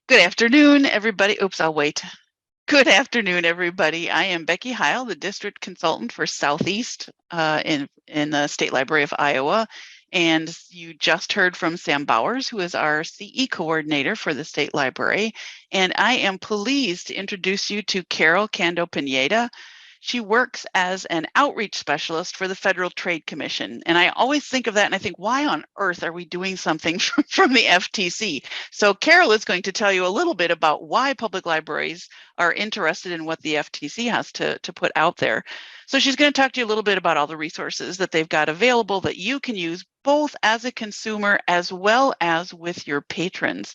Good afternoon, everybody. Oops, I'll wait. Good afternoon, everybody. I am Becky Heil, the district consultant for Southeast in the State Library of Iowa. And you just heard from Sam Bowers, who is our CE coordinator for the State Library. And I am pleased to introduce you to Carol Kando-Pineda. She works as an outreach specialist for the Federal Trade Commission. And I always think of that and I think, why on earth are we doing something from the FTC? So Carol is going to tell you a little bit about why public libraries are interested in what the FTC has to put out there. So she's going to talk to you a little bit about all the resources that they've got available that you can use both as a consumer as well as with your patrons.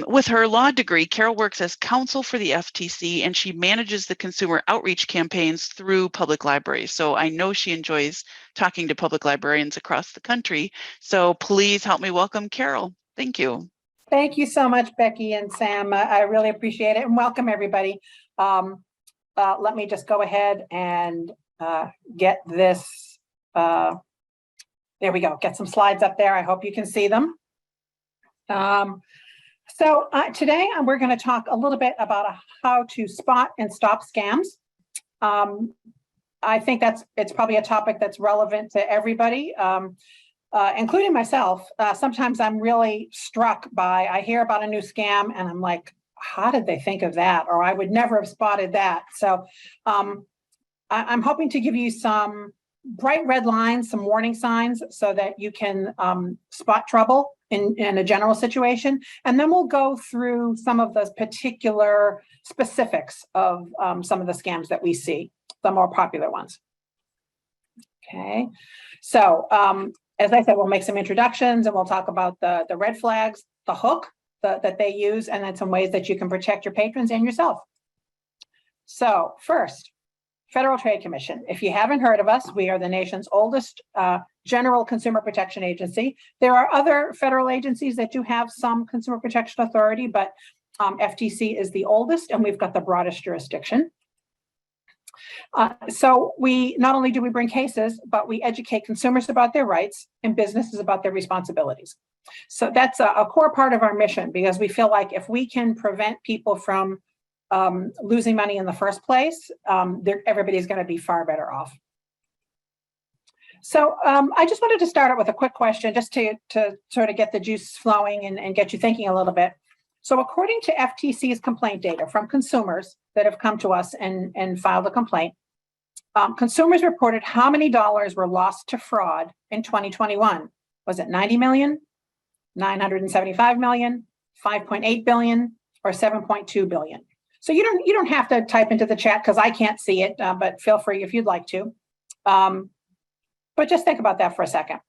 With her law degree, Carol works as counsel for the FTC and she manages the consumer outreach campaigns through public libraries. So I know she enjoys talking to public librarians across the country. So please help me welcome Carol. Thank you. Thank you so much, Becky and Sam. I really appreciate it and welcome everybody. Let me just go ahead and get this. There we go. Get some slides up there. I hope you can see them. So today we're going to talk a little bit about how to spot and stop scams. I think it's probably a topic that's relevant to everybody, including myself. Sometimes I'm really struck by, I hear about a new scam and I'm like, how did they think of that? Or I would never have spotted that. So I'm hoping to give you some bright red lines, some warning signs so that you can spot trouble in a general situation. And then we'll go through some of the particular specifics of some of the scams that we see, the more popular ones. Okay, so as I said, we'll make some introductions and we'll talk about the red flags, the hook that they use, and then some ways that you can protect your patrons and yourself. So first, Federal Trade Commission. If you haven't heard of us, we are the nation's oldest general consumer protection agency. There are other federal agencies that do have some consumer protection authority, but FTC is the oldest and we've got the broadest jurisdiction. So we not only do we bring cases, but we educate consumers about their rights and businesses about their responsibilities. So that's a core part of our mission, because we feel like if we can prevent people from losing money in the first place, everybody's going to be far better off. So I just wanted to start out with a quick question just to sort of get the juice flowing and get you thinking a little bit. So according to FTC's complaint data from consumers that have come to us and filed a complaint, consumers reported how many dollars were lost to fraud in 2021. Was it 90 million, 975 million, 5.8 billion, or 7.2 billion? So you don't have to type into the chat because I can't see it, but feel free if you'd like to. But just think about that for a second.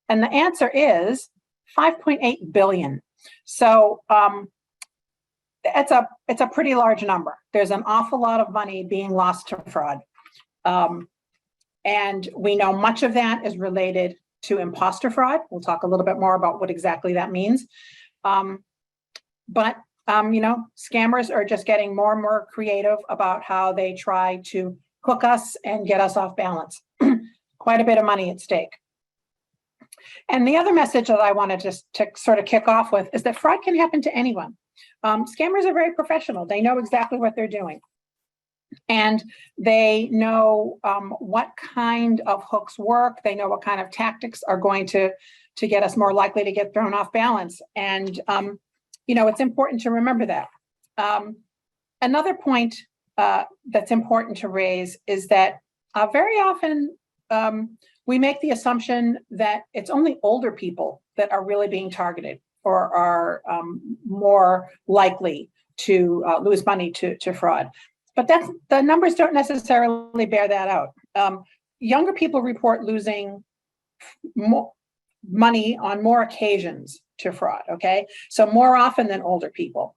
And the answer is 5.8 billion. So it's a pretty large number. There's an awful lot of money being lost to fraud. And we know much of that is related to imposter fraud. We'll talk a little bit more about what exactly that means. But scammers are just getting more and more creative about how they try to hook us and get us off balance. Quite a bit of money at stake. And the other message that I wanted to sort of kick off with is that fraud can happen to anyone. Scammers are very professional. They know exactly what they're doing. And they know what kind of hooks work. They know what kind of tactics are going to get us more likely to get thrown off balance. And it's important to remember that. Another point that's important to raise is that very often we make the assumption that it's only older people that are really being targeted or are more likely to lose money to fraud. But the numbers don't necessarily bear that out. Younger people report losing more money on more occasions to fraud, okay? So more often than older people.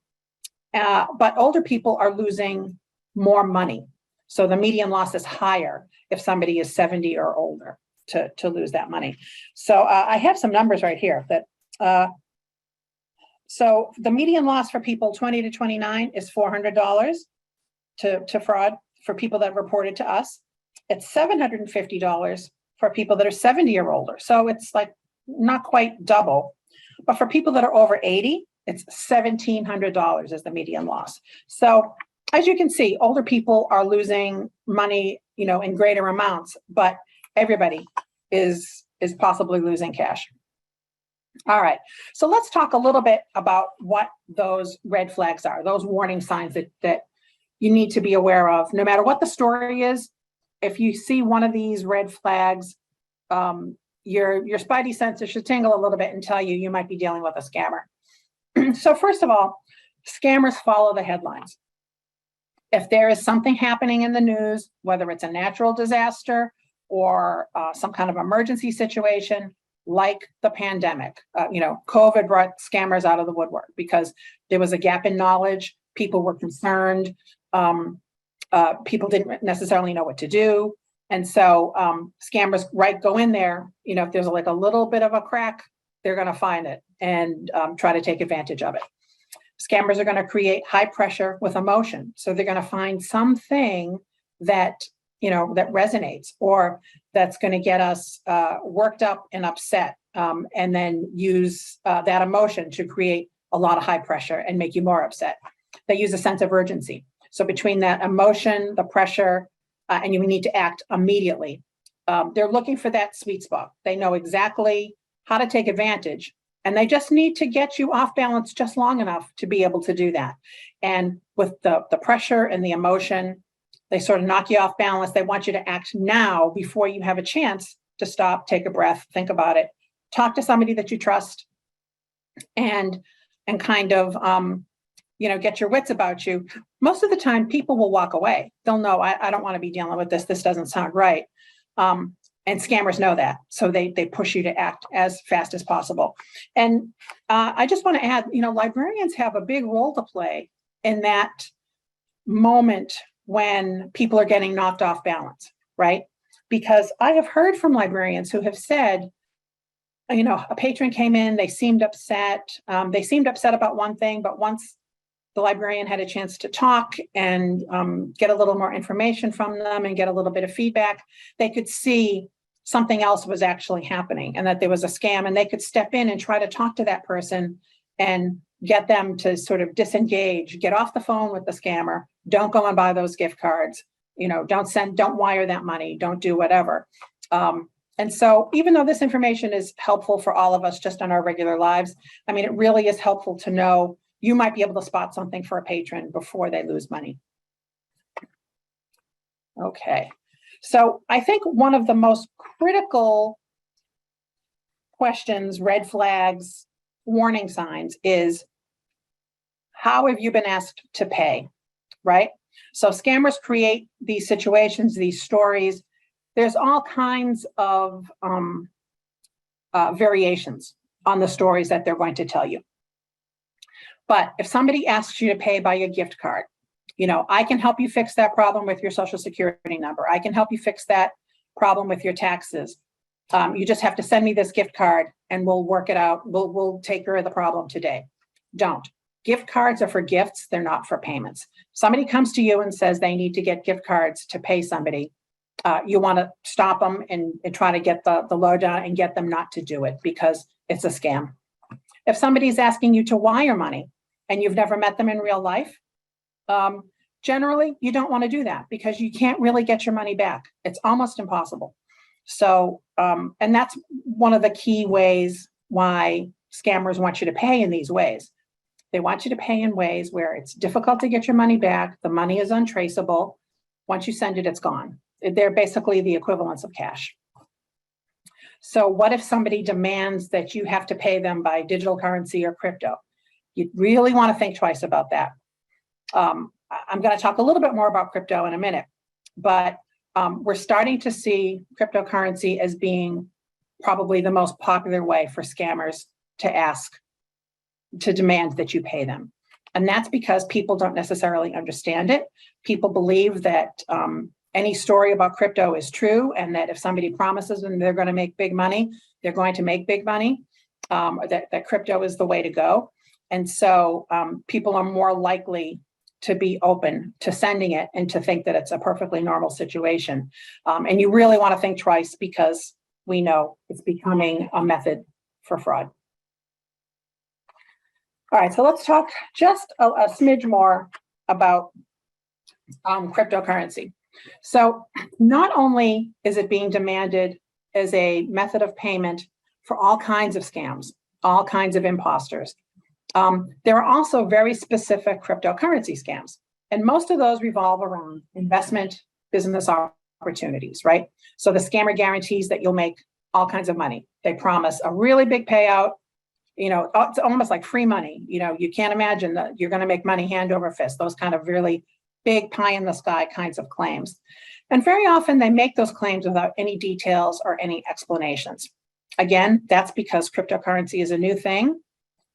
But older people are losing more money. So the median loss is higher if somebody is 70 or older to lose that money. So I have some numbers right here that, so the median loss for people 20 to 29 is $400 to fraud for people that reported to us. It's $750 for people that are 70 or older. So it's like not quite double. But for people that are over 80, It's $1,700 is the median loss. So as you can see, older people are losing money, in greater amounts, but everybody is possibly losing cash. All right, so let's talk a little bit about what those red flags are, those warning signs that you need to be aware of. No matter what the story is, if you see one of these red flags, your spidey senses should tingle a little bit and tell you might be dealing with a scammer. So first of all, scammers follow the headlines. If there is something happening in the news, whether it's a natural disaster or some kind of emergency situation, like the pandemic, COVID brought scammers out of the woodwork because there was a gap in knowledge. People were concerned. People didn't necessarily know what to do. And so scammers go in there, if there's like a little bit of a crack, they're going to find it and try to take advantage of it. Scammers are going to create high pressure with emotion. So they're going to find something that resonates or that's going to get us worked up and upset, and then use that emotion to create a lot of high pressure and make you more upset. They use a sense of urgency. So between that emotion, the pressure, and you need to act immediately, they're looking for that sweet spot. They know exactly how to take advantage, and they just need to get you off balance just long enough to be able to do that. And with the pressure and the emotion, they sort of knock you off balance. They want you to act now before you have a chance to stop, take a breath, think about it, talk to somebody that you trust, and kind of get your wits about you. Most of the time, people will walk away. They'll know, I don't want to be dealing with this. This doesn't sound right. And scammers know that. So they push you to act as fast as possible. And I just want to add, librarians have a big role to play in that moment when people are getting knocked off balance, right? Because I have heard from librarians who have said, a patron came in, they seemed upset. They seemed upset about one thing, but once the librarian had a chance to talk and get a little more information from them and get a little bit of feedback, they could see something else was actually happening and that there was a scam, and they could step in and try to talk to that person and get them to sort of disengage, get off the phone with the scammer, don't go and buy those gift cards, don't wire that money, don't do whatever. And so even though this information is helpful for all of us just on our regular lives, it really is helpful to know you might be able to spot something for a patron before they lose money. Okay, so I think one of the most critical questions, red flags, warning signs is, how have you been asked to pay, right? So scammers create these situations, these stories. There's all kinds of variations on the stories that they're going to tell you. But if somebody asks you to pay by a gift card, I can help you fix that problem with your social security number. I can help you fix that problem with your taxes. You just have to send me this gift card and we'll work it out. We'll take care of the problem today. Don't. Gift cards are for gifts. They're not for payments. Somebody comes to you and says they need to get gift cards to pay somebody. You want to stop them and try to get the lowdown and get them not to do it because it's a scam. If somebody's asking you to wire money and you've never met them in real life, generally you don't want to do that because you can't really get your money back. It's almost impossible. So, and that's one of the key ways why scammers want you to pay in these ways. They want you to pay in ways where it's difficult to get your money back. The money is untraceable. Once you send it, it's gone. They're basically the equivalents of cash. So what if somebody demands that you have to pay them by digital currency or crypto? You really want to think twice about that. I'm going to talk a little bit more about crypto in a minute, but we're starting to see cryptocurrency as being probably the most popular way for scammers to demand that you pay them. And that's because people don't necessarily understand it. People believe that any story about crypto is true, and that if somebody promises them they're going to make big money, they're going to make big money, that crypto is the way to go. And so people are more likely to be open to sending it and to think that it's a perfectly normal situation. And you really want to think twice because we know it's becoming a method for fraud. All right, so let's talk just a smidge more about cryptocurrency. So not only is it being demanded as a method of payment for all kinds of scams, all kinds of imposters, there are also very specific cryptocurrency scams. And most of those revolve around investment business opportunities, right? So the scammer guarantees that you'll make all kinds of money. They promise a really big payout. You know, it's almost like free money. You know, you can't imagine that you're going to make money hand over fist, those kind of really big pie in the sky kinds of claims. And very often they make those claims without any details or any explanations. Again, that's because cryptocurrency is a new thing.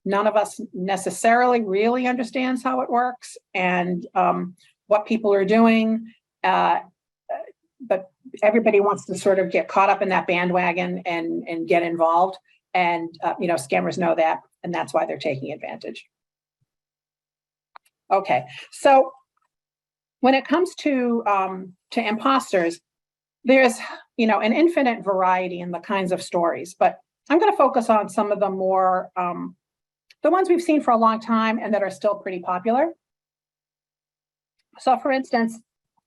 None of us necessarily really understands how it works and what people are doing. But everybody wants to sort of get caught up in that bandwagon and get involved. And, you know, scammers know that, and that's why they're taking advantage. Okay, so when it comes to imposters, there's, you know, an infinite variety in the kinds of stories, but I'm going to focus on some of the more, the ones we've seen for a long time and that are still pretty popular. So for instance,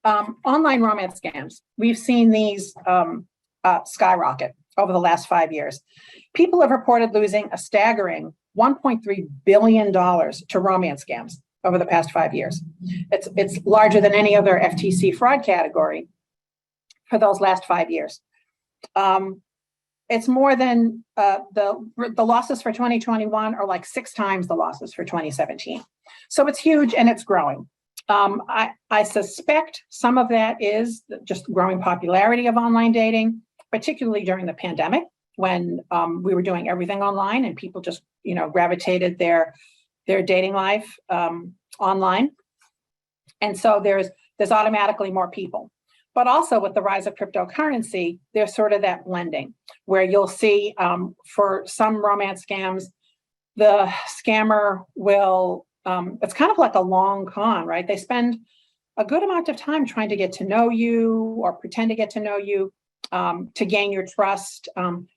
online romance scams, we've seen these skyrocket over the last 5 years. People have reported losing a staggering $1.3 billion to romance scams over the past 5 years. It's larger than any other FTC fraud category for those last 5 years. It's more than the losses for 2021 are like 6 times the losses for 2017. So it's huge and it's growing. I suspect some of that is just growing popularity of online dating, particularly during the pandemic when we were doing everything online and people just, you know, gravitated their dating life online. And so there's automatically more people. But also with the rise of cryptocurrency, there's sort of that blending where you'll see for some romance scams, the scammer will, it's kind of like a long con, right? They spend a good amount of time trying to get to know you or pretend to get to know you to gain your trust.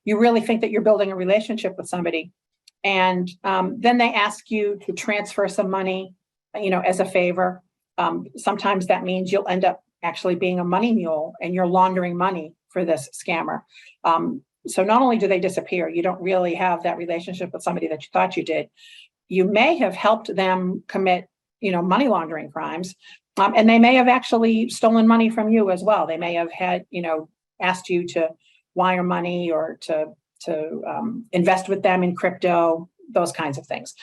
You really think that you're building a relationship with somebody. And then they ask you to transfer some money, you know, as a favor. Sometimes that means you'll end up actually being a money mule and you're laundering money for this scammer. So not only do they disappear, you don't really have that relationship with somebody that you thought you did. You may have helped them commit, you know, money laundering crimes, and they may have actually stolen money from you as well. They may have had, you know, asked you to wire money or to invest with them in crypto, those kinds of things.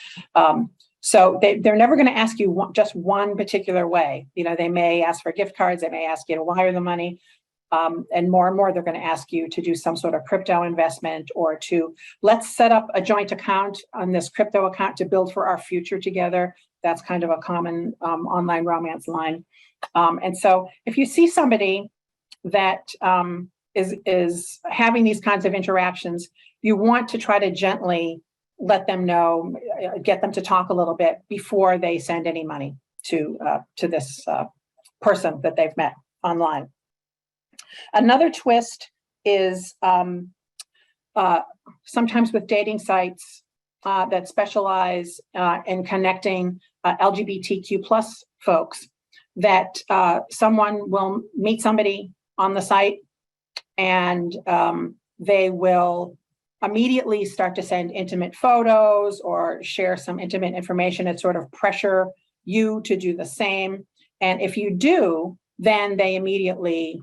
So they're never going to ask you just one particular way. You know, they may ask for gift cards, they may ask you to wire the money, and more they're going to ask you to do some sort of crypto investment or to let's set up a joint account on this crypto account to build for our future together. That's kind of a common online romance line. And so if you see somebody that is having these kinds of interactions, you want to try to gently let them know, get them to talk a little bit before they send any money to this person that they've met online. Another twist is sometimes with dating sites that specialize in connecting LGBTQ plus folks, that someone will meet somebody on the site and they will immediately start to send intimate photos or share some intimate information and sort of pressure you to do the same. And if you do, then they immediately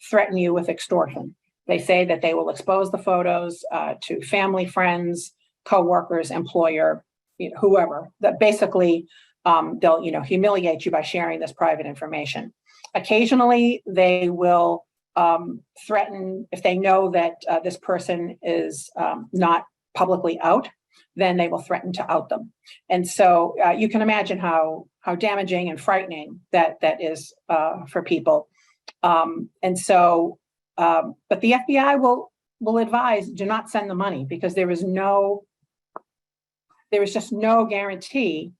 threaten you with extortion. They say that they will expose the photos to family, friends, coworkers, employer, you know, whoever. That basically they'll, you know, humiliate you by sharing this private information. Occasionally, they will threaten if they know that this person is not publicly out, then they will threaten to out them. And so you can imagine how damaging and frightening that is for people. And so, but the FBI will advise, do not send the money, because there is just no guarantee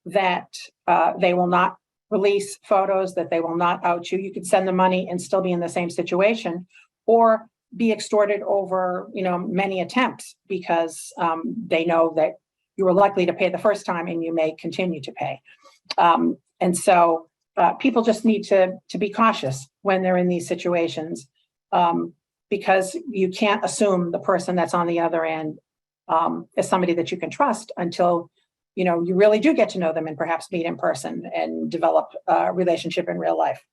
that they will not release photos, that they will not out you. You could send the money and still be in the same situation, or be extorted over, you know, many attempts, because they know that you were likely to pay the first time and you may continue to pay. And so people just need to be cautious when they're in these situations, because you can't assume the person that's on the other end is somebody that you can trust until you really do get to know them and perhaps meet in person and develop a relationship in real life.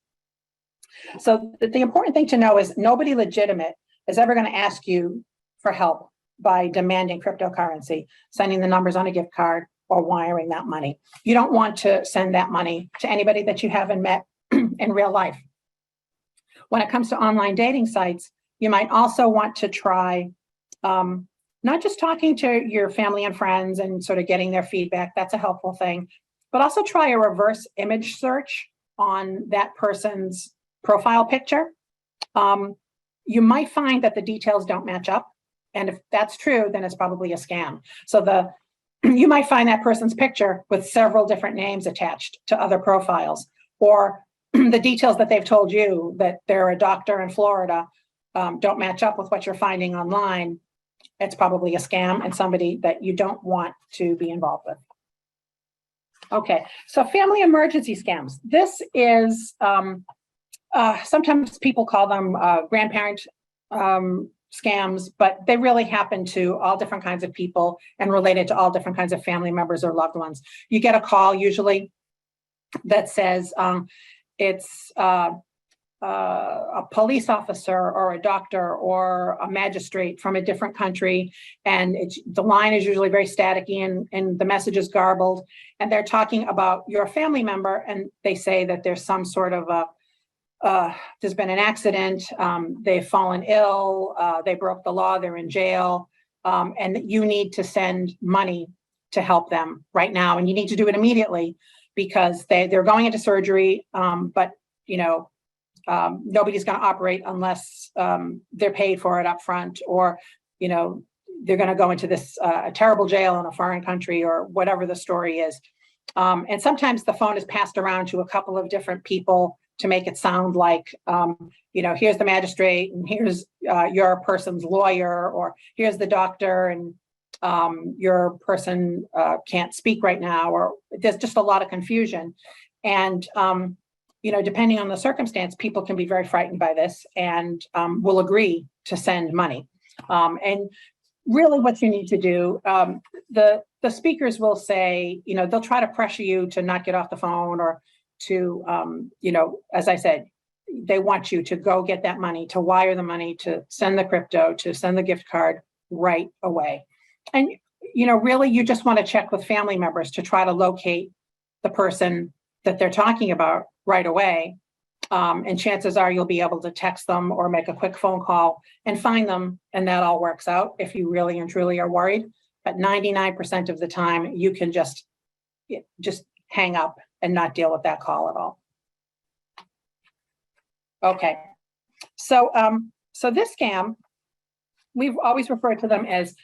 So the important thing to know is nobody legitimate is ever going to ask you for help by demanding cryptocurrency, sending the numbers on a gift card, or wiring that money. You don't want to send that money to anybody that you haven't met in real life. When it comes to online dating sites, you might also want to try not just talking to your family and friends and sort of getting their feedback. That's a helpful thing, but also try a reverse image search on that person's profile picture. You might find that the details don't match up. And if that's true, then it's probably a scam. So you might find that person's picture with several different names attached to other profiles, or the details that they've told you that they're a doctor in Florida don't match up with what you're finding online. It's probably a scam and somebody that you don't want to be involved with. Okay, so family emergency scams. This is, sometimes people call them grandparent scams, but they really happen to all different kinds of people and related to all different kinds of family members or loved ones. You get a call usually that says it's a police officer or a doctor or a magistrate from a different country, and the line is usually very staticky and the message is garbled, and they're talking about your family member, and they say that there's some sort of there's been an accident, they've fallen ill, they broke the law, they're in jail, and you need to send money to help them right now, and you need to do it immediately because they're going into surgery, but nobody's going to operate unless they're paid for it up front, or they're going to go into this terrible jail in a foreign country, or whatever the story is. And sometimes the phone is passed around to a couple of different people to make it sound like, here's the magistrate, and here's your person's lawyer, or here's the doctor, and your person can't speak right now, or there's just a lot of confusion. And, depending on the circumstance, people can be very frightened by this and will agree to send money. And really what you need to do, the speakers will say, they'll try to pressure you to not get off the phone, or to, as I said, they want you to go get that money, to wire the money, to send the crypto, to send the gift card right away. And, really you just want to check with family members to try to locate the person that they're talking about right away. And chances are you'll be able to text them or make a quick phone call and find them, and that all works out if you really and truly are worried. But 99% of the time, you can just hang up and not deal with that call at all. Okay, so this scam, we've always referred to them as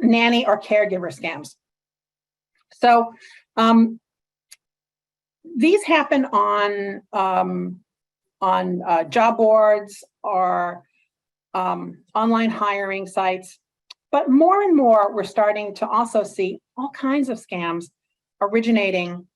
nanny or caregiver scams. So these happen on job boards or online hiring sites, but more and more we're starting to also see all kinds of scams originating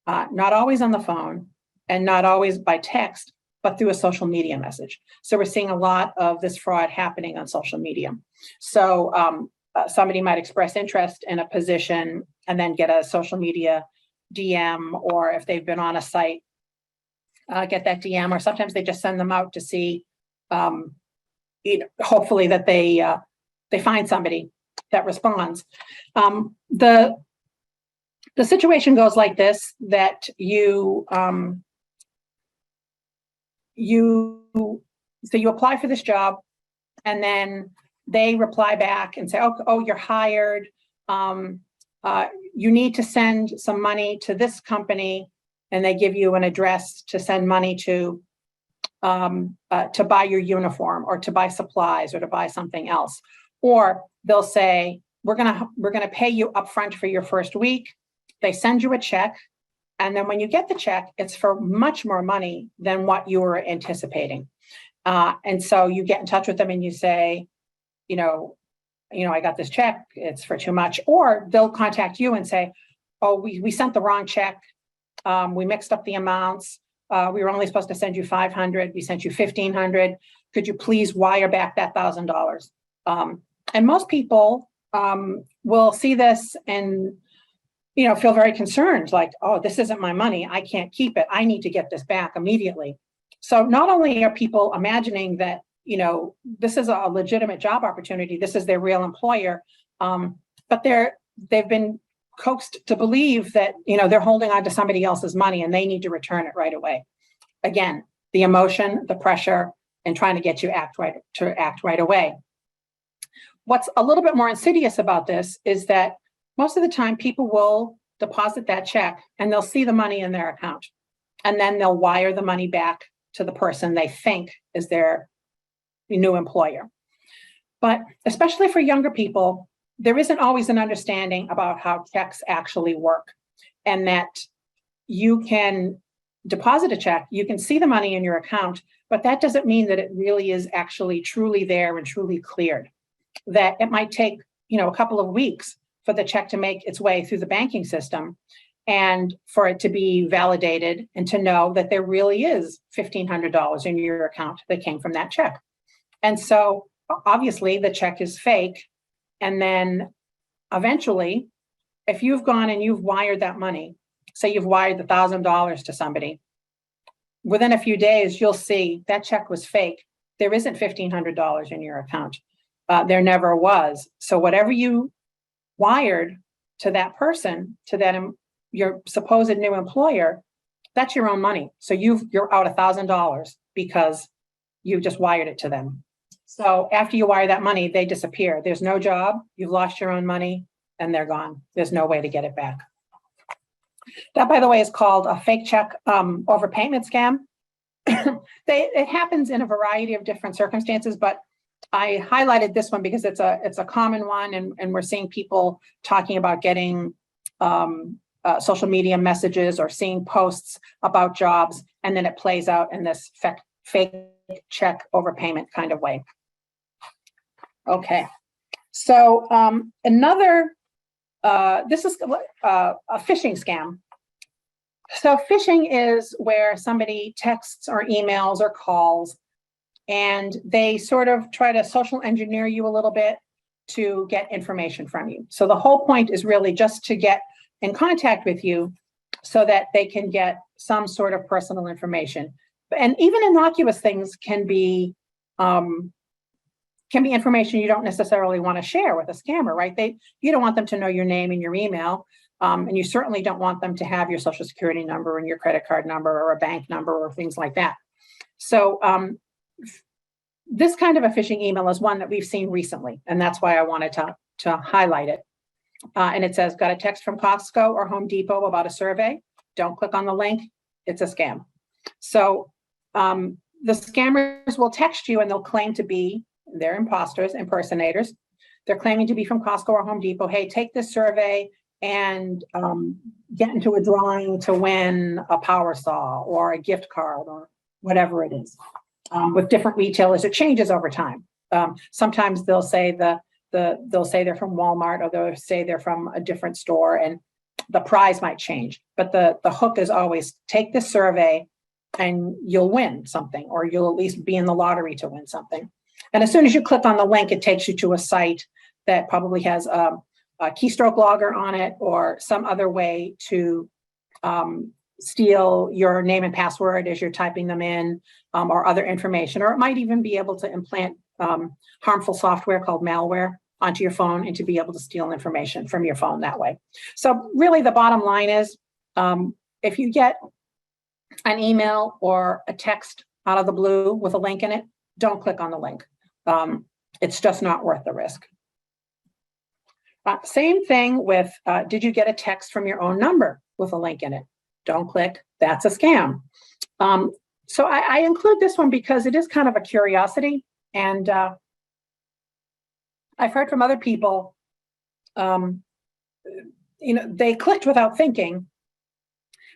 not always on the phone and not always by text, but through a social media message. So we're seeing a lot of this fraud happening on social media. So somebody might express interest in a position and then get a social media DM, or if they've been on a site, get that DM, or sometimes they just send them out to see, hopefully that they find somebody that responds. The situation goes like this, that you apply for this job, and then they reply back and say, oh, you're hired. You need to send some money to this company, and they give you an address to send money to buy your uniform, or to buy supplies, or to buy something else. Or they'll say, we're gonna pay you upfront for your first week. They send you a check, and then when you get the check, it's for much more money than what you were anticipating. And so you get in touch with them and you say, I got this check, it's for too much. Or they'll contact you and say, oh, we sent the wrong check. We mixed up the amounts. We were only supposed to send you 500. We sent you 1,500. Could you please wire back that $1,000? And most people will see this and, feel very concerned, like, oh, this isn't my money. I can't keep it. I need to get this back immediately. So not only are people imagining that, this is a legitimate job opportunity, this is their real employer, but they've been coaxed to believe that, they're holding on to somebody else's money and they need to return it right away. Again, the emotion, the pressure, and trying to get you to act right away. What's a little bit more insidious about this is that most of the time people will deposit that check and they'll see the money in their account, and then they'll wire the money back to the person they think is their new employer. But especially for younger people, there isn't always an understanding about how checks actually work, and that you can deposit a check, you can see the money in your account, but that doesn't mean that it really is actually truly there and truly cleared. That it might take, a couple of weeks for the check to make its way through the banking system and for it to be validated and to know that there really is $1,500 in your account that came from that check. And so obviously the check is fake. And then eventually, if you've gone and you've wired that money, say you've wired the $1,000 to somebody, within a few days, you'll see that check was fake. There isn't $1,500 in your account. There never was. So whatever you wired to that person, to that your supposed new employer, that's your own money. So you're out $1,000 because you just wired it to them. So after you wire that money, they disappear. There's no job, you've lost your own money, and they're gone. There's no way to get it back. That, by the way, is called a fake check overpayment scam. It happens in a variety of different circumstances, but I highlighted this one because it's a common one, and we're seeing people talking about getting social media messages or seeing posts about jobs, and then it plays out in this fake check overpayment kind of way. Okay, so this is a phishing scam. So phishing is where somebody texts or emails or calls, and they sort of try to social engineer you a little bit to get information from you. So the whole point is really just to get in contact with you so that they can get some sort of personal information. And even innocuous things can be information you don't necessarily want to share with a scammer, right? You don't want them to know your name and your email, and you certainly don't want them to have your social security number and your credit card number or a bank number or things like that. So this kind of a phishing email is one that we've seen recently, and that's why I wanted to highlight it. And it says, got a text from Costco or Home Depot about a survey? Don't click on the link. It's a scam. So the scammers will text you and they'll claim to be, they're imposters, impersonators. They're claiming to be from Costco or Home Depot. Hey, take this survey and get into a drawing to win a power saw or a gift card or whatever it is. With different retailers, it changes over time. Sometimes they'll say they'll say they're from Walmart, or they'll say they're from a different store, and the prize might change. But the hook is always take this survey and you'll win something, or you'll at least be in the lottery to win something. And as soon as you click on the link, it takes you to a site that probably has a keystroke logger on it or some other way to steal your name and password as you're typing them in, or other information. Or it might even be able to implant harmful software called malware onto your phone and to be able to steal information from your phone that way. So really the bottom line is, if you get an email or a text out of the blue with a link in it, don't click on the link. It's just not worth the risk. Same thing with, did you get a text from your own number with a link in it? Don't click, that's a scam. So I include this one because it is kind of a curiosity, and I've heard from other people, they clicked without thinking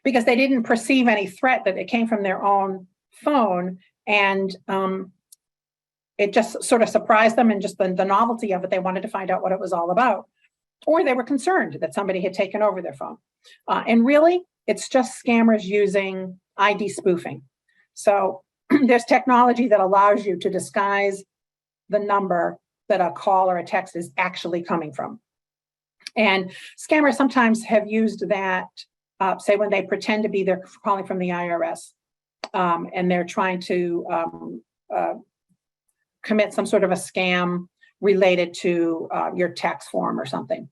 because they didn't perceive any threat, that it came from their own phone, and it just sort of surprised them, and just the novelty of it, they wanted to find out what it was all about. Or they were concerned that somebody had taken over their phone. And really, it's just scammers using ID spoofing. So there's technology that allows you to disguise the number that a call or a text is actually coming from. And scammers sometimes have used that, say when they pretend to be, they're calling from the IRS, and they're trying to commit some sort of a scam related to your tax form or something.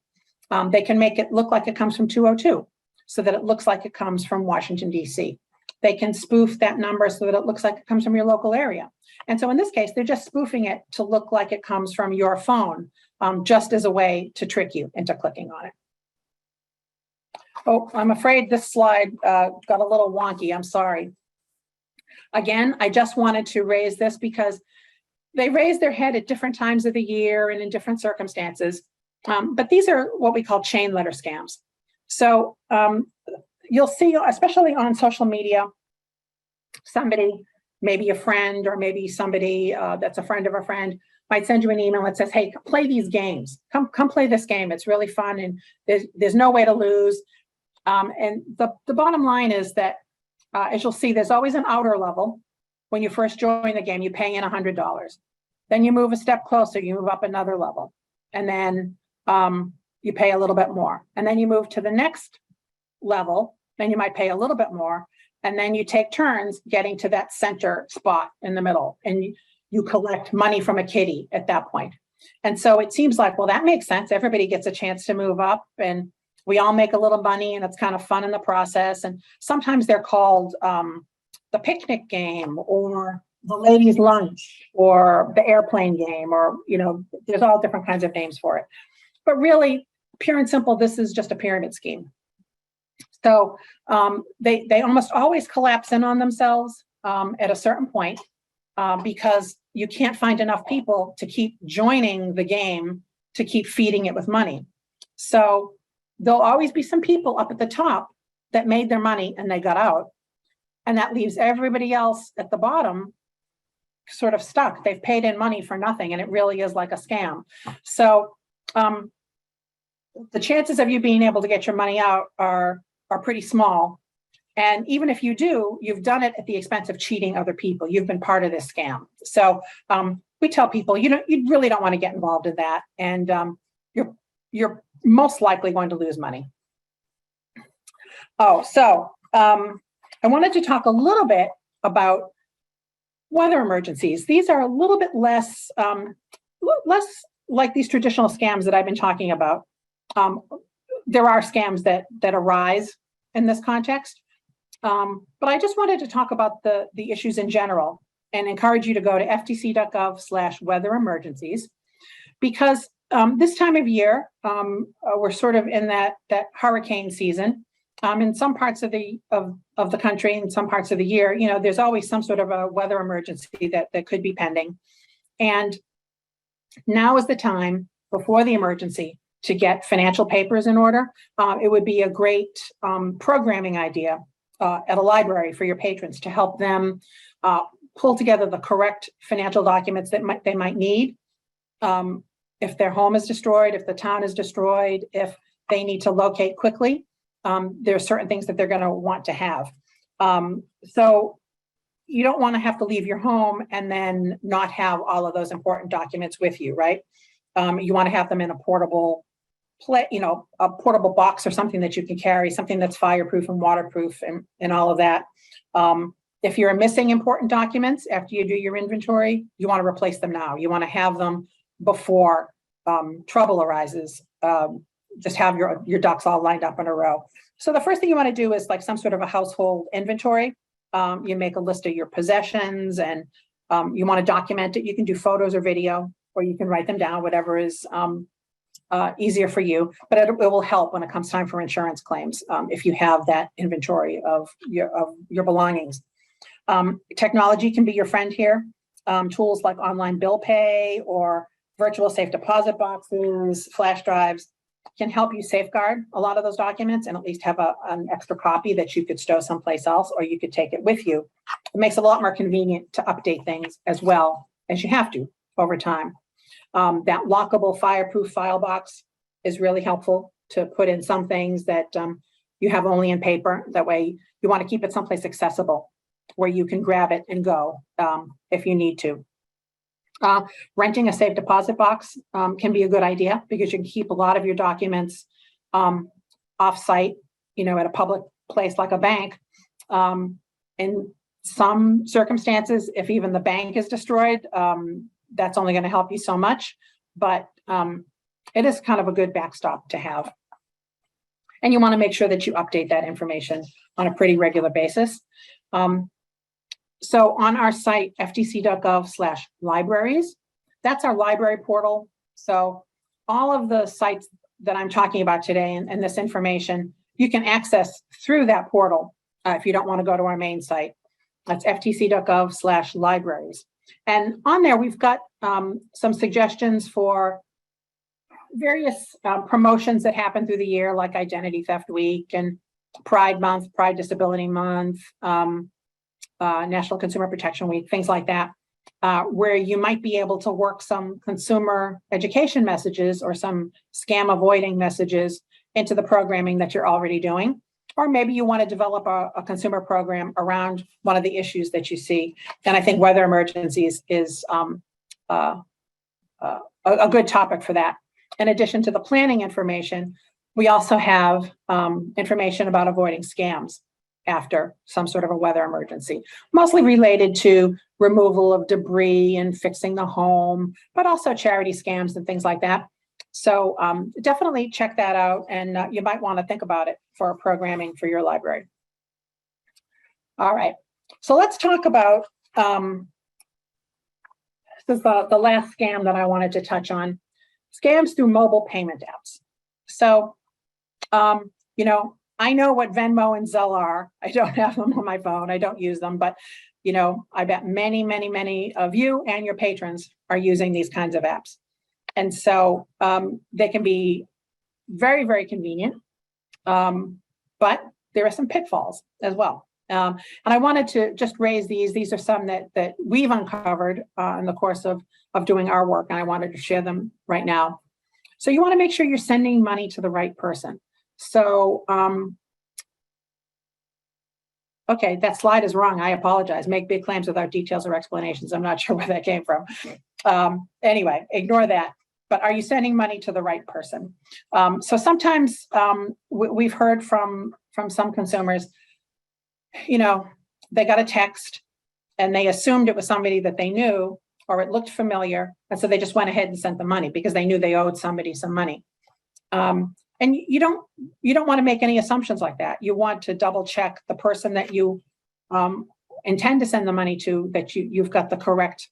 They can make it look like it comes from 202, so that it looks like it comes from Washington, D.C. They can spoof that number so that it looks like it comes from your local area. And so in this case, they're just spoofing it to look like it comes from your phone, just as a way to trick you into clicking on it. Oh, I'm afraid this slide got a little wonky. I'm sorry. Again, I just wanted to raise this because they raise their head at different times of the year and in different circumstances. But these are what we call chain letter scams. So you'll see, especially on social media, somebody, maybe a friend or maybe somebody that's a friend of a friend, might send you an email that says, hey, play these games. Come play this game. It's really fun and there's no way to lose. And the bottom line is that, as you'll see, there's always an outer level. When you first join the game, you pay in $100. Then you move a step closer, you move up another level. And then you pay a little bit more. And then you move to the next level, then you might pay a little bit more. And then you take turns getting to that center spot in the middle, and you collect money from a kitty at that point. And so it seems like, well, that makes sense. Everybody gets a chance to move up and we all make a little money, and it's kind of fun in the process. And sometimes they're called the picnic game or the ladies' lunch or the airplane game, or, there's all different kinds of names for it. But really, pure and simple, this is just a pyramid scheme. So they almost always collapse in on themselves at a certain point because you can't find enough people to keep joining the game to keep feeding it with money. So there'll always be some people up at the top that made their money and they got out. And that leaves everybody else at the bottom sort of stuck. They've paid in money for nothing, and it really is like a scam. So the chances of you being able to get your money out are pretty small. And even if you do, you've done it at the expense of cheating other people. You've been part of this scam. So we tell people, you really don't want to get involved in that. And you're most likely going to lose money. Oh, so I wanted to talk a little bit about weather emergencies. These are a little bit less like these traditional scams that I've been talking about. There are scams that arise in this context, but I just wanted to talk about the issues in general and encourage you to go to ftc.gov/weather emergencies, because this time of year, we're sort of in that hurricane season. In some parts of the country, in some parts of the year, there's always some sort of a weather emergency that could be pending. And now is the time before the emergency to get financial papers in order. It would be a great programming idea at a library for your patrons to help them pull together the correct financial documents that they might need. If their home is destroyed, if the town is destroyed, if they need to locate quickly, there are certain things that they're going to want to have. So you don't want to have to leave your home and then not have all of those important documents with you, right? You want to have them in a portable a portable box or something that you can carry, something that's fireproof and waterproof and all of that. If you're missing important documents after you do your inventory, you want to replace them now. You want to have them before trouble arises. Just have your ducks all lined up in a row. So the first thing you want to do is like some sort of a household inventory. You make a list of your possessions and you want to document it. You can do photos or video, or you can write them down, whatever is easier for you. But it will help when it comes time for insurance claims if you have that inventory of your belongings. Technology can be your friend here. Tools like online bill pay or virtual safe deposit boxes, flash drives can help you safeguard a lot of those documents and at least have an extra copy that you could stow someplace else, or you could take it with you. It makes it a lot more convenient to update things as well as you have to over time. That lockable fireproof file box is really helpful to put in some things that you have only in paper. That way you want to keep it someplace accessible where you can grab it and go if you need to. Renting a safe deposit box can be a good idea because you can keep a lot of your documents off-site, at a public place like a bank. In some circumstances, if even the bank is destroyed, that's only going to help you so much, but it is kind of a good backstop to have. And you want to make sure that you update that information on a pretty regular basis. So on our site, ftc.gov/libraries, that's our library portal. So all of the sites that I'm talking about today and this information, you can access through that portal if you don't want to go to our main site. That's ftc.gov/libraries. And on there, we've got some suggestions for various promotions that happen through the year, like Identity Theft Week and Pride Month, Pride Disability Month, National Consumer Protection Week, things like that, where you might be able to work some consumer education messages or some scam avoiding messages into the programming that you're already doing. Or maybe you want to develop a consumer program around one of the issues that you see. And I think weather emergencies is a good topic for that. In addition to the planning information, we also have information about avoiding scams after some sort of a weather emergency, mostly related to removal of debris and fixing the home, but also charity scams and things like that. So definitely check that out, and you might want to think about it for programming for your library. All right, so let's talk about, this is the last scam that I wanted to touch on, scams through mobile payment apps. So, I know what Venmo and Zelle are. I don't have them on my phone. I don't use them, but I bet many, many, many of you and your patrons are using these kinds of apps. And so they can be very, very convenient, but there are some pitfalls as well. And I wanted to just raise these. These are some that we've uncovered in the course of doing our work, and I wanted to share them right now. So you want to make sure you're sending money to the right person. So, okay, that slide is wrong. I apologize. Make big claims without details or explanations. I'm not sure where that came from. Anyway, ignore that. But are you sending money to the right person? So sometimes we've heard from some consumers, they got a text and they assumed it was somebody that they knew or it looked familiar. And so they just went ahead and sent the money because they knew they owed somebody some money. And you don't want to make any assumptions like that. You want to double check the person that you intend to send the money to, that you've got the correct,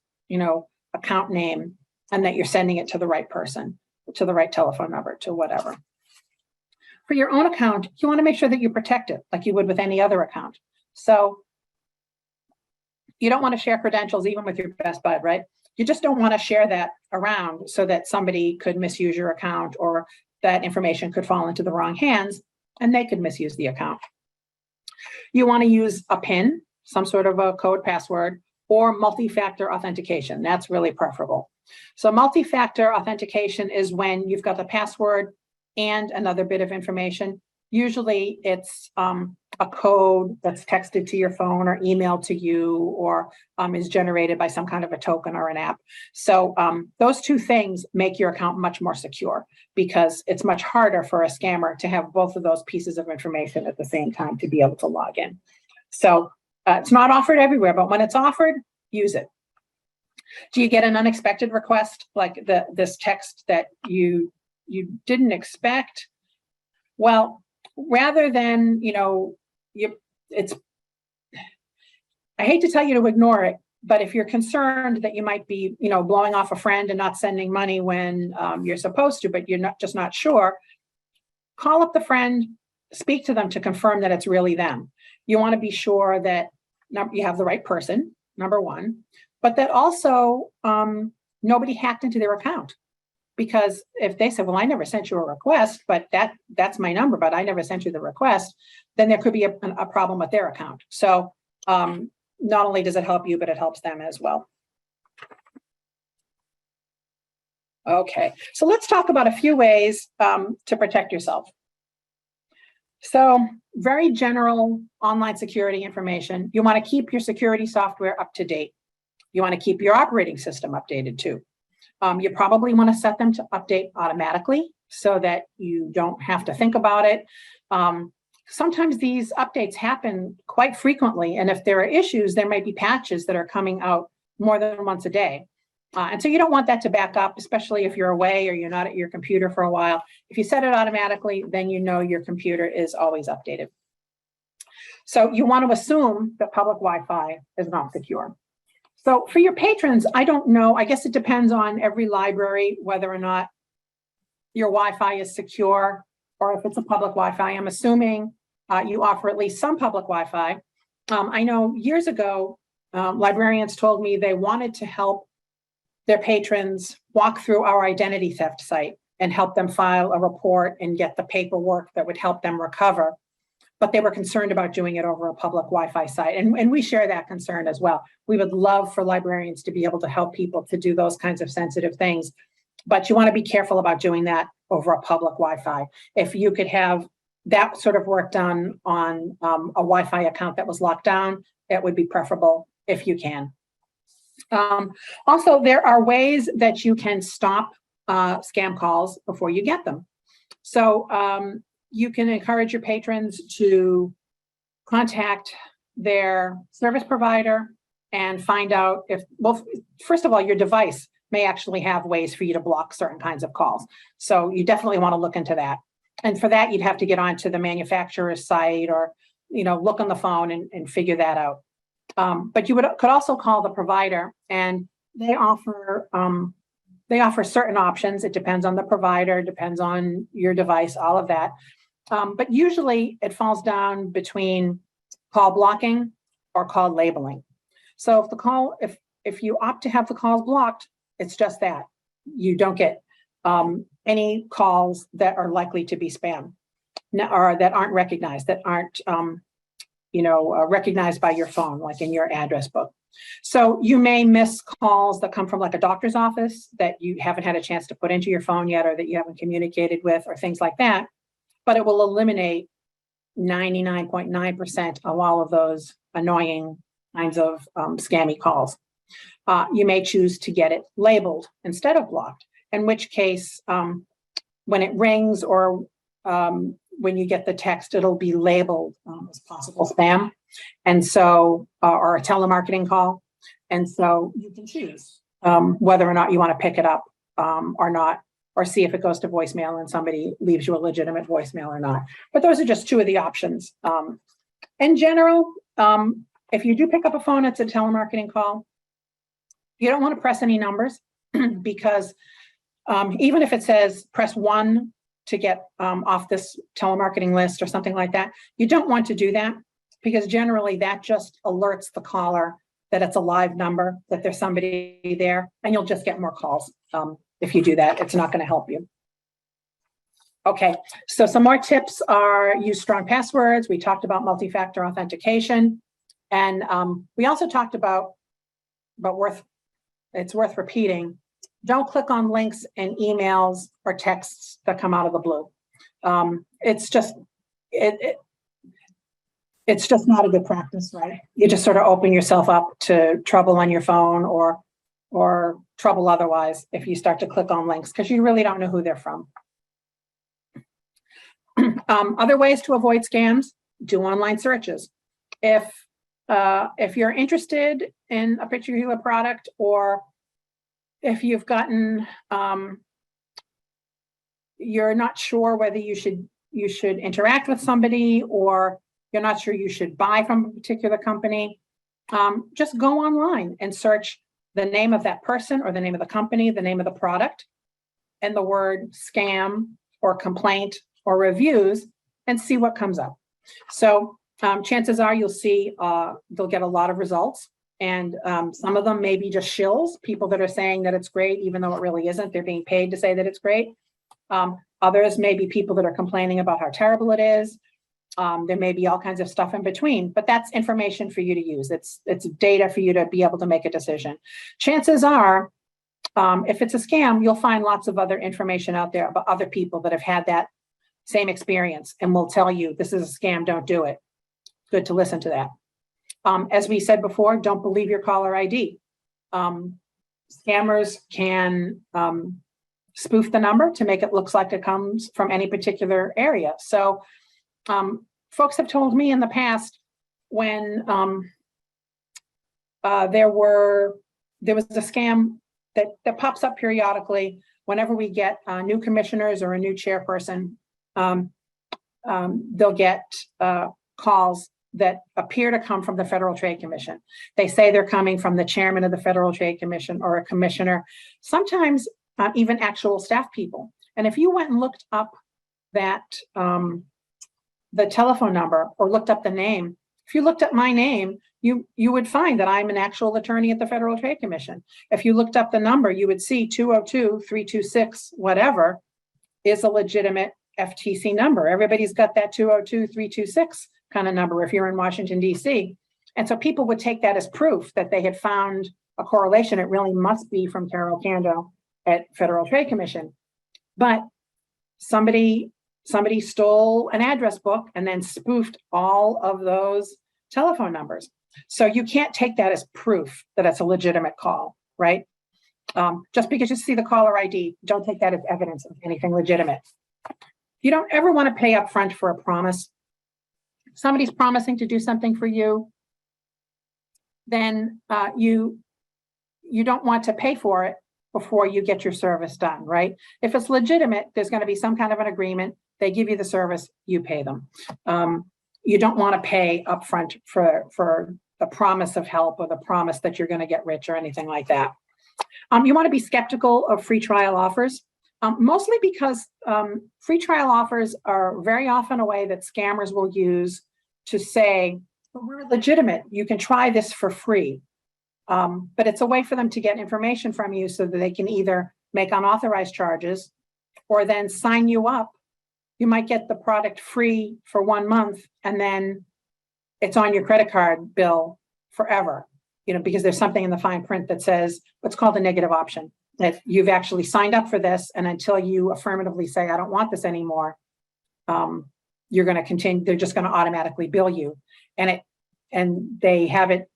account name, and that you're sending it to the right person, to the right telephone number, to whatever. For your own account, you want to make sure that you protect it like you would with any other account. So you don't want to share credentials even with your best bud, right? You just don't want to share that around so that somebody could misuse your account, or that information could fall into the wrong hands and they could misuse the account. You want to use a PIN, some sort of a code password, or multi-factor authentication. That's really preferable. So multi-factor authentication is when you've got the password and another bit of information. Usually it's a code that's texted to your phone or emailed to you, or is generated by some kind of a token or an app. So those two things make your account much more secure, because it's much harder for a scammer to have both of those pieces of information at the same time to be able to log in. So it's not offered everywhere, but when it's offered, use it. Do you get an unexpected request like this text that you didn't expect? Well, rather than, I hate to tell you to ignore it, but if you're concerned that you might be, blowing off a friend and not sending money when you're supposed to, but you're not sure, call up the friend, speak to them to confirm that it's really them. You want to be sure that you have the right person, number one, but that also nobody hacked into their account. Because if they said, well, I never sent you a request, but that's my number, but I never sent you the request, then there could be a problem with their account. So not only does it help you, but it helps them as well. Okay, so let's talk about a few ways to protect yourself. So very general online security information. You want to keep your security software up to date. You want to keep your operating system updated too. You probably want to set them to update automatically so that you don't have to think about it. Sometimes these updates happen quite frequently, and if there are issues, there might be patches that are coming out more than once a day. And so you don't want that to back up, especially if you're away or you're not at your computer for a while. If you set it automatically, then you know your computer is always updated. So you want to assume that public Wi-Fi is not secure. So for your patrons, I don't know, I guess it depends on every library, whether or not your Wi-Fi is secure or if it's a public Wi-Fi. I'm assuming you offer at least some public Wi-Fi. I know years ago, librarians told me they wanted to help their patrons walk through our identity theft site and help them file a report and get the paperwork that would help them recover. But they were concerned about doing it over a public Wi-Fi site. And we share that concern as well. We would love for librarians to be able to help people to do those kinds of sensitive things. But you want to be careful about doing that over a public Wi-Fi. If you could have that sort of work done on a Wi-Fi account that was locked down, it would be preferable if you can. Also, there are ways that you can stop scam calls before you get them. So you can encourage your patrons to contact their service provider and find out if, well, first of all, your device may actually have ways for you to block certain kinds of calls. So you definitely want to look into that. And for that, you'd have to get onto the manufacturer's site or, look on the phone and figure that out. But you could also call the provider, and they offer certain options. It depends on the provider, depends on your device, all of that. But usually it falls down between call blocking or call labeling. So if you opt to have the calls blocked, it's just that. You don't get any calls that are likely to be spam or that aren't recognized, that aren't recognized by your phone, like in your address book. So you may miss calls that come from like a doctor's office that you haven't had a chance to put into your phone yet, or that you haven't communicated with, or things like that. But it will eliminate 99.9% of all of those annoying kinds of scammy calls. You may choose to get it labeled instead of blocked, in which case, when it rings or when you get the text, it'll be labeled as possible spam, and so or a telemarketing call, and so you can choose whether or not you want to pick it up or not, or see if it goes to voicemail and somebody leaves you a legitimate voicemail or not. But those are just two of the options. In general, if you do pick up a phone, it's a telemarketing call. You don't want to press any numbers because even if it says press 1 to get off this telemarketing list or something like that, you don't want to do that, because generally that just alerts the caller that it's a live number, that there's somebody there, and you'll just get more calls. If you do that, it's not going to help you. Okay, so some more tips are use strong passwords. We talked about multi-factor authentication, and we also talked about, but it's worth repeating, don't click on links in emails or texts that come out of the blue. It's just not a good practice, right? You just sort of open yourself up to trouble on your phone or trouble otherwise if you start to click on links, because you really don't know who they're from. Other ways to avoid scams: do online searches. If you're interested in a particular product, or if you've gotten, you're not sure whether you should interact with somebody, or you're not sure you should buy from a particular company, just go online and search the name of that person or the name of the company, the name of the product, and the word scam or complaint or reviews, and see what comes up. So chances are you'll see, they'll get a lot of results. And some of them may be just shills, people that are saying that it's great, even though it really isn't. They're being paid to say that it's great. Others may be people that are complaining about how terrible it is. There may be all kinds of stuff in between, but that's information for you to use. It's data for you to be able to make a decision. Chances are If it's a scam, you'll find lots of other information out there about other people that have had that same experience and will tell you this is a scam, don't do it. Good to listen to that. As we said before, don't believe your caller ID. Scammers can spoof the number to make it look like it comes from any particular area. So folks have told me in the past when there was a scam that pops up periodically whenever we get new commissioners or a new chairperson, they'll get calls that appear to come from the Federal Trade Commission. They say they're coming from the chairman of the Federal Trade Commission or a commissioner, sometimes even actual staff people. And if you went and looked up that the telephone number or looked up the name, if you looked up my name, you would find that I'm an actual attorney at the Federal Trade Commission. If you looked up the number, you would see 202-326 whatever is a legitimate FTC number. Everybody's got that 202-326 kind of number if you're in Washington, D.C. And so people would take that as proof that they had found a correlation. It really must be from Carol Kando at Federal Trade Commission. But somebody stole an address book and then spoofed all of those telephone numbers. So you can't take that as proof that it's a legitimate call, right? Just because you see the caller ID, don't take that as evidence of anything legitimate. You don't ever want to pay up front for a promise. Somebody's promising to do something for you, then you don't want to pay for it before you get your service done, right? If it's legitimate, there's going to be some kind of an agreement. They give you the service, you pay them. You don't want to pay upfront for the promise of help or the promise that you're going to get rich or anything like that. You want to be skeptical of free trial offers, mostly because free trial offers are very often a way that scammers will use to say, well, we're legitimate, you can try this for free. But it's a way for them to get information from you so that they can either make unauthorized charges or then sign you up. You might get the product free for 1 month and then it's on your credit card bill forever, because there's something in the fine print that says what's called a negative option, that you've actually signed up for this, and until you affirmatively say, I don't want this anymore, you're going to continue, they're just going to automatically bill you. And they have it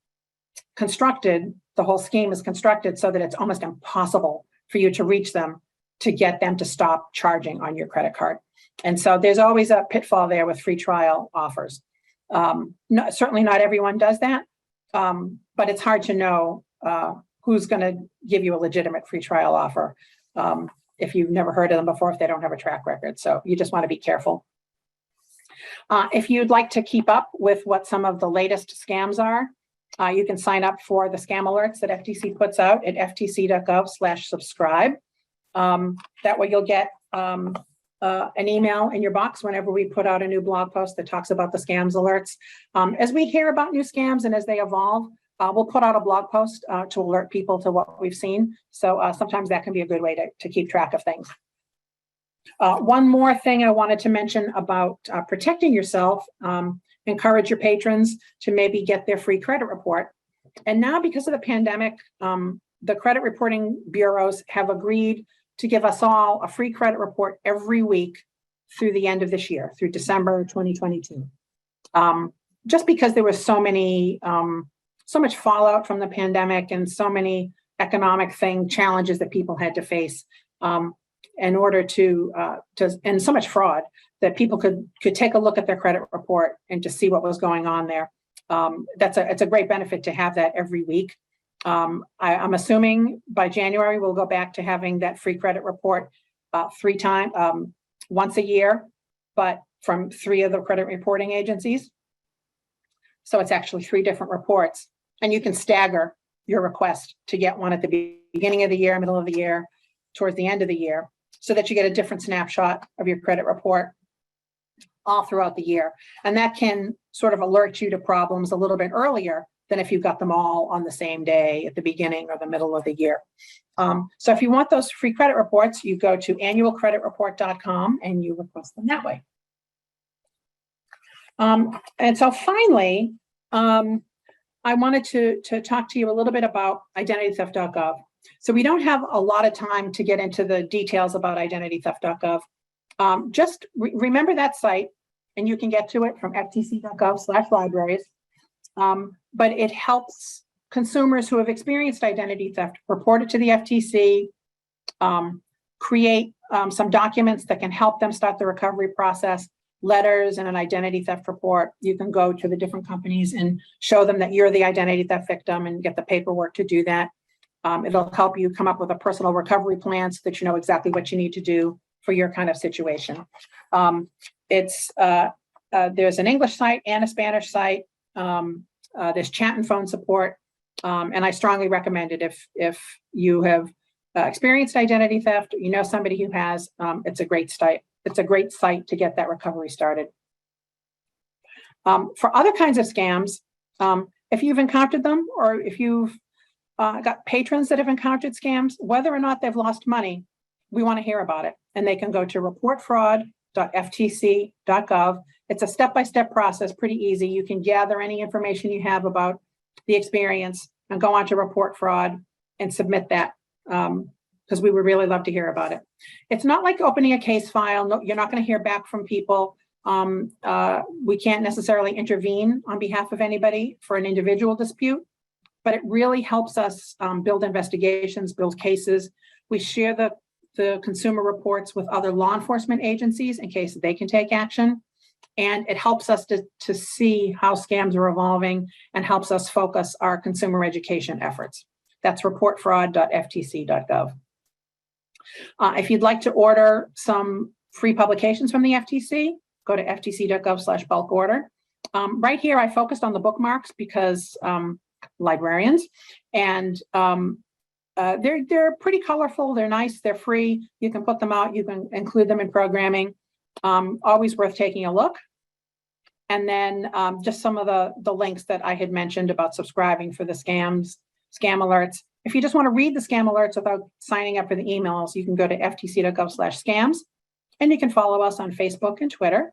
constructed, the whole scheme is constructed so that it's almost impossible for you to reach them to get them to stop charging on your credit card. And so there's always a pitfall there with free trial offers. Certainly not everyone does that, but it's hard to know who's going to give you a legitimate free trial offer if you've never heard of them before, if they don't have a track record. So you just want to be careful. If you'd like to keep up with what some of the latest scams are, you can sign up for the scam alerts that FTC puts out at ftc.gov/subscribe. That way you'll get an email in your box whenever we put out a new blog post that talks about the scams alerts. As we hear about new scams and as they evolve, we'll put out a blog post to alert people to what we've seen. So sometimes that can be a good way to keep track of things. One more thing I wanted to mention about protecting yourself, encourage your patrons to maybe get their free credit report. And now because of the pandemic, the credit reporting bureaus have agreed to give us all a free credit report every week through the end of this year, through December 2022. Just because there was so much fallout from the pandemic and so many economic challenges that people had to face in order to and so much fraud that people could take a look at their credit report and to see what was going on there. It's a great benefit to have that every week. I'm assuming by January, we'll go back to having that free credit report once a year, but from 3 of the credit reporting agencies. So it's actually 3 different reports, and you can stagger your request to get one at the beginning of the year, middle of the year, towards the end of the year, so that you get a different snapshot of your credit report all throughout the year. And that can sort of alert you to problems a little bit earlier than if you got them all on the same day at the beginning or the middle of the year. So if you want those free credit reports, you go to annualcreditreport.com and you request them that way. And so finally, I wanted to talk to you a little bit about identitytheft.gov. So we don't have a lot of time to get into the details about identitytheft.gov. Just remember that site, and you can get to it from ftc.gov/libraries. But it helps consumers who have experienced identity theft report it to the FTC, create some documents that can help them start the recovery process, letters and an identity theft report. You can go to the different companies and show them that you're the identity theft victim and get the paperwork to do that. It'll help you come up with a personal recovery plan so that you know exactly what you need to do for your kind of situation. There's an English site and a Spanish site. There's chat and phone support. And I strongly recommend it if you have experienced identity theft, you know somebody who has, it's a great site. It's a great site to get that recovery started. For other kinds of scams, if you've encountered them, or if you've got patrons that have encountered scams, whether or not they've lost money, we want to hear about it. And they can go to reportfraud.ftc.gov. It's a step-by-step process, pretty easy. You can gather any information you have about the experience and go on to report fraud and submit that, because we would really love to hear about it. It's not like opening a case file. No, you're not going to hear back from people. We can't necessarily intervene on behalf of anybody for an individual dispute, but it really helps us build investigations, build cases. We share the consumer reports with other law enforcement agencies in case they can take action. And it helps us to see how scams are evolving and helps us focus our consumer education efforts. That's reportfraud.ftc.gov. If you'd like to order some free publications from the FTC, go to ftc.gov/bulk order. Right here, I focused on the bookmarks because librarians, and they're pretty colorful. They're nice. They're free. You can put them out. You can include them in programming. Always worth taking a look. And then just some of the links that I had mentioned about subscribing for the scam alerts. If you just want to read the scam alerts without signing up for the emails, you can go to ftc.gov/scams, and you can follow us on Facebook and Twitter.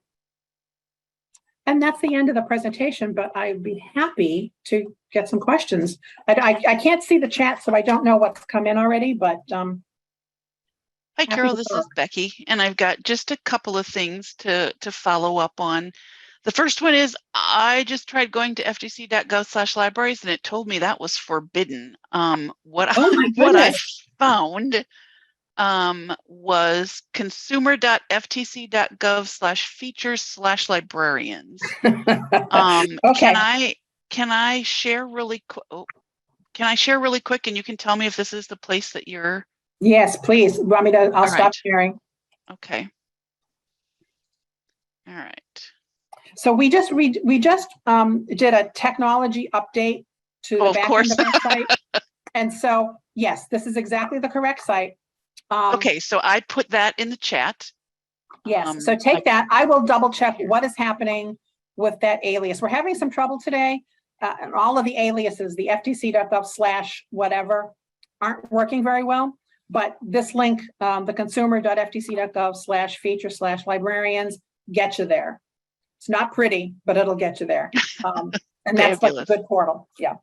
And that's the end of the presentation, but I'd be happy to get some questions. I can't see the chat, so I don't know what's come in already, but hi, Carol, this is Becky, and I've got just a couple of things to follow up on. The first one is I just tried going to ftc.gov/libraries, and it told me that was forbidden. What I found was consumer.ftc.gov/features/librarians. Okay. Can I share really quick? Can I share really quick, and you can tell me if this is the place that you're? Yes, please. Want me to? I'll stop sharing. Okay. All right. So we just did a technology update to the back end of our site, and so yes, this is exactly the correct site. Okay, so I put that in the chat. Yes. So take that. I will double check what is happening with that alias. We're having some trouble today, and all of the aliases, the ftc.gov/whatever, aren't working very well. But this link, the consumer.ftc.gov/feature/librarians, get you there. It's not pretty, but it'll get you there. And that's like a good portal. Yeah.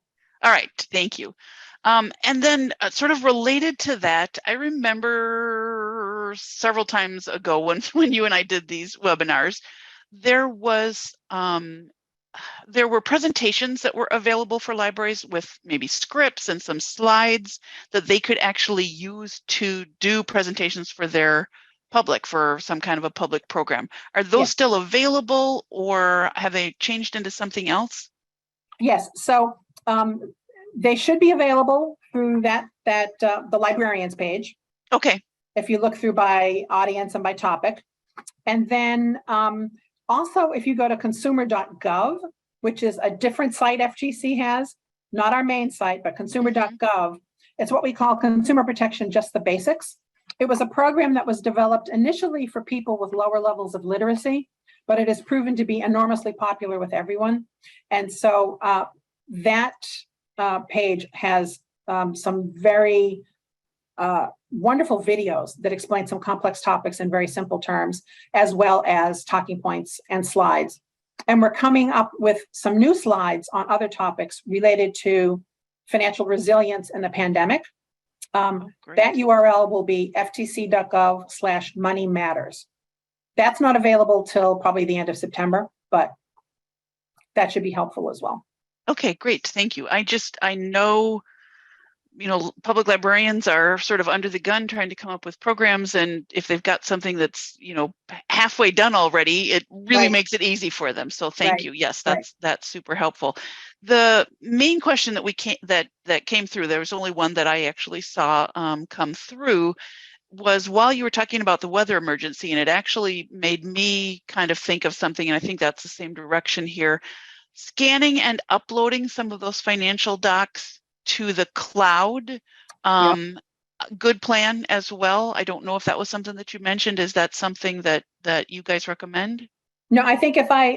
All right. Thank you. And then sort of related to that, I remember several times ago when you and I did these webinars, there were presentations that were available for libraries with maybe scripts and some slides that they could actually use to do presentations for their public, for some kind of a public program. Are those still available, or have they changed into something else? Yes. So they should be available through the librarians page. Okay. If you look through by audience and by topic. And then also, if you go to consumer.gov, which is a different site FTC has, not our main site, but consumer.gov, it's what we call consumer protection, just the basics. It was a program that was developed initially for people with lower levels of literacy, but it has proven to be enormously popular with everyone. And so that page has some very wonderful videos that explain some complex topics in very simple terms, as well as talking points and slides. And we're coming up with some new slides on other topics related to financial resilience in the pandemic, Great. That URL will be ftc.gov/money matters. That's not available till probably the end of September, but that should be helpful as well. Okay, great. Thank you. I know, public librarians are sort of under the gun trying to come up with programs. And if they've got something that's, halfway done already, it really Right. makes it easy for them. So thank Right. you. Yes, Right. that's super helpful. The main question that came through, there was only one that I actually saw come through, was while you were talking about the weather emergency, and it actually made me kind of think of something, and I think that's the same direction here. Scanning and uploading some of those financial docs to the cloud, good plan as well. I don't know if that was something that you mentioned. Is that something that you guys recommend? No, I think if I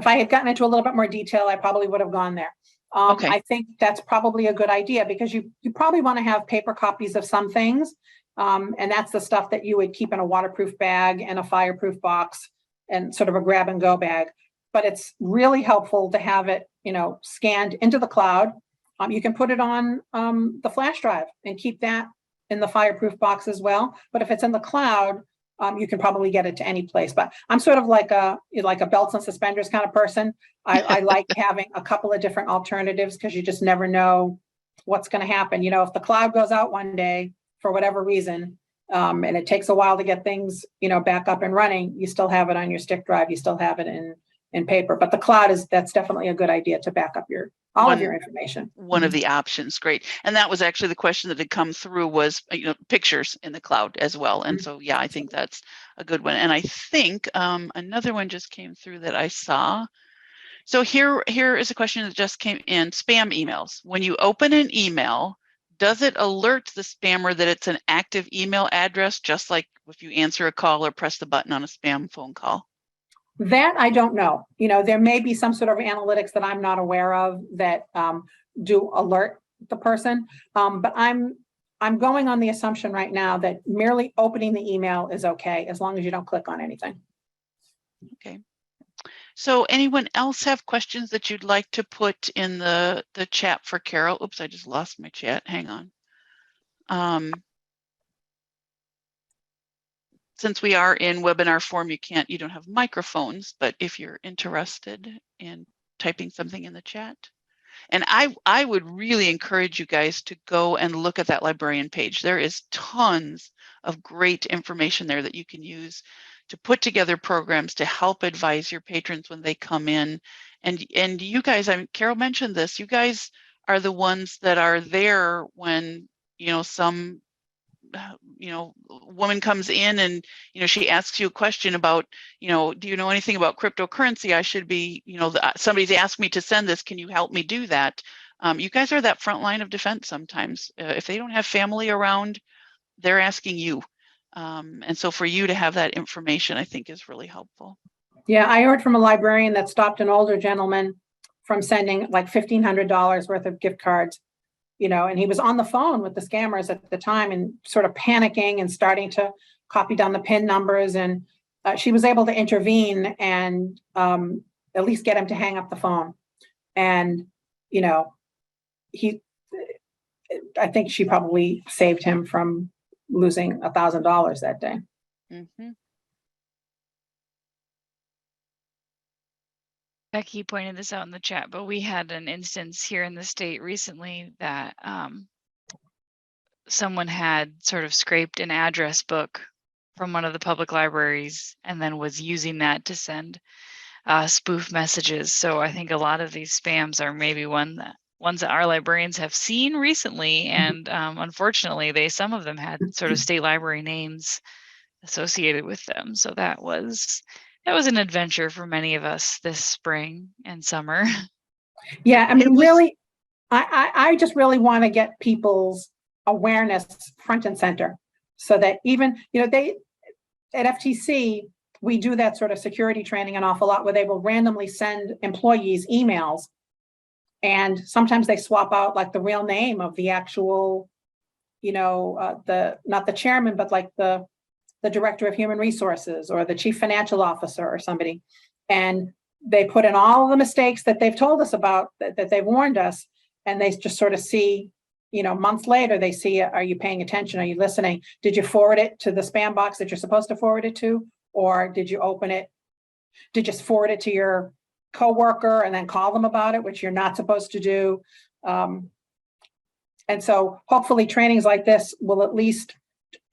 had gotten into a little bit more detail, I probably would have gone there. Okay. I think that's probably a good idea, because you probably want to have paper copies of some things. And that's the stuff that you would keep in a waterproof bag and a fireproof box and sort of a grab and go bag. But it's really helpful to have it, scanned into the cloud. You can put it on the flash drive and keep that in the fireproof box as well. But if it's in the cloud, you can probably get it to any place. But I'm sort of like a belts and suspenders kind of person. I like having a couple of different alternatives, because you just never know what's going to happen. If the cloud goes out one day for whatever reason, and it takes a while to get things, back up and running, you still have it on your stick drive. You still have it in paper. But the cloud that's definitely a good idea to back up all of your information. One of the options. Great. And that was actually the question that had come through, was pictures in the cloud as well. And so yeah, I think that's a good one. And I think another one just came through that I saw. So here is a question that just came in: spam emails. When you open an email, does it alert the spammer that it's an active email address, just like if you answer a call or press the button on a spam phone call? That I don't know. There may be some sort of analytics that I'm not aware of that do alert the person. But I'm going on the assumption right now that merely opening the email is okay, as long as you don't click on anything. Okay. So anyone else have questions that you'd like to put in the chat for Carol? Oops, I just lost my chat. Hang on. Since we are in webinar form, you don't have microphones, but if you're interested in typing something in the chat. And I would really encourage you guys to go and look at that librarian page. There is tons of great information there that you can use to put together programs to help advise your patrons when they come in. And you guys, Carol mentioned this, you guys are the ones that are there when, some woman comes in and, she asks you a question about, do you know anything about cryptocurrency? I should be, somebody's asked me to send this. Can you help me do that? You guys are that front line of defense sometimes. If they don't have family around, they're asking you. And so for you to have that information, I think is really helpful. Yeah, I heard from a librarian that stopped an older gentleman from sending like $1,500 worth of gift cards, and he was on the phone with the scammers at the time and sort of panicking and starting to copy down the PIN numbers. And she was able to intervene and at least get him to hang up the phone. And, I think she probably saved him from losing $1,000 that day. Mm-hmm. Becky pointed this out in the chat, but we had an instance here in the state recently that someone had sort of scraped an address book from one of the public libraries and then was using that to send spoof messages. So I think a lot of these spams are maybe ones that our librarians have seen recently, and unfortunately, some of them had sort of state library names associated with them. So that was an adventure for many of us this spring and summer. Yeah, I mean, really, I just really want to get people's awareness front and center, so that even, they at FTC, we do that sort of security training an awful lot, where they will randomly send employees emails, and sometimes they swap out like the real name of the actual, not the chairman, but like the director of human resources or the chief financial officer or somebody. And they put in all the mistakes that they've told us about, that they've warned us. And they just sort of see months later, they see, are you paying attention? Are you listening? Did you forward it to the spam box that you're supposed to forward it to? Or did you open it? Did you just forward it to your coworker and then call them about it, which you're not supposed to do? And so hopefully trainings like this will at least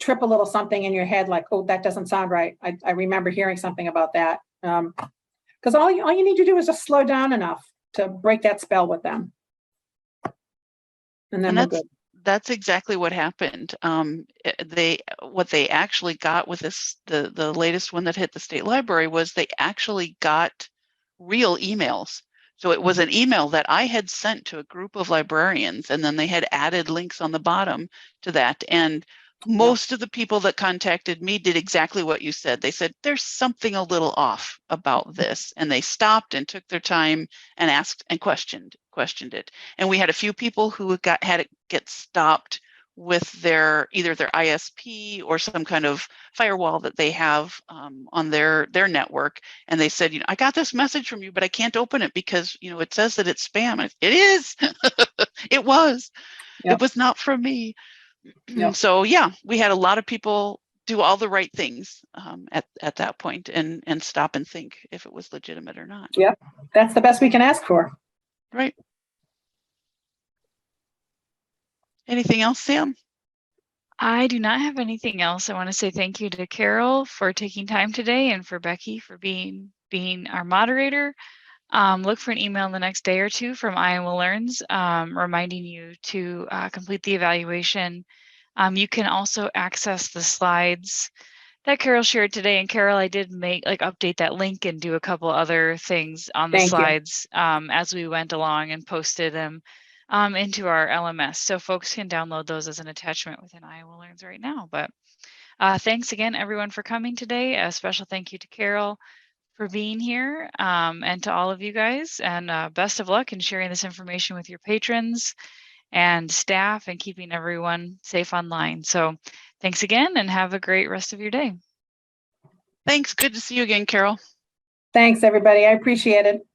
trip a little something in your head, like, oh, that doesn't sound right. I remember hearing something about that. Because all you need to do is just slow down enough to break that spell with them. And then we're good. That's exactly what happened. What they actually got with this, the latest one that hit the state library, was they actually got real emails. So it was an email that I had sent to a group of librarians, and then they had added links on the bottom to that. And most of the people that contacted me did exactly what you said. They said, there's something a little off about this. And they stopped and took their time and asked and questioned it. And we had a few people who had it get stopped with either their ISP or some kind of firewall that they have on their network. And they said, I got this message from you, but I can't open it because, it says that it's spam. And it is. It was. Yep. It was not from me. Yep. So yeah, we had a lot of people do all the right things at that point and stop and think if it was legitimate or not. Yep, that's the best we can ask for. Right. Anything else, Sam? I do not have anything else. I want to say thank you to Carol for taking time today, and for Becky for being our moderator. Look for an email in the next day or two from Iowa Learns reminding you to complete the evaluation. You can also access the slides that Carol shared today. And Carol, I did update that link and do a couple other things on the slides as we went along, and posted them into our LMS. So folks can download those as an attachment within Iowa Learns right now. But thanks again, everyone, for coming today. A special thank you to Carol for being here, and to all of you guys, and best of luck in sharing this information with your patrons and staff and keeping everyone safe online. So thanks again, and have a great rest of your day. Thanks. Good to see you again, Carol. Thanks, everybody. I appreciate it.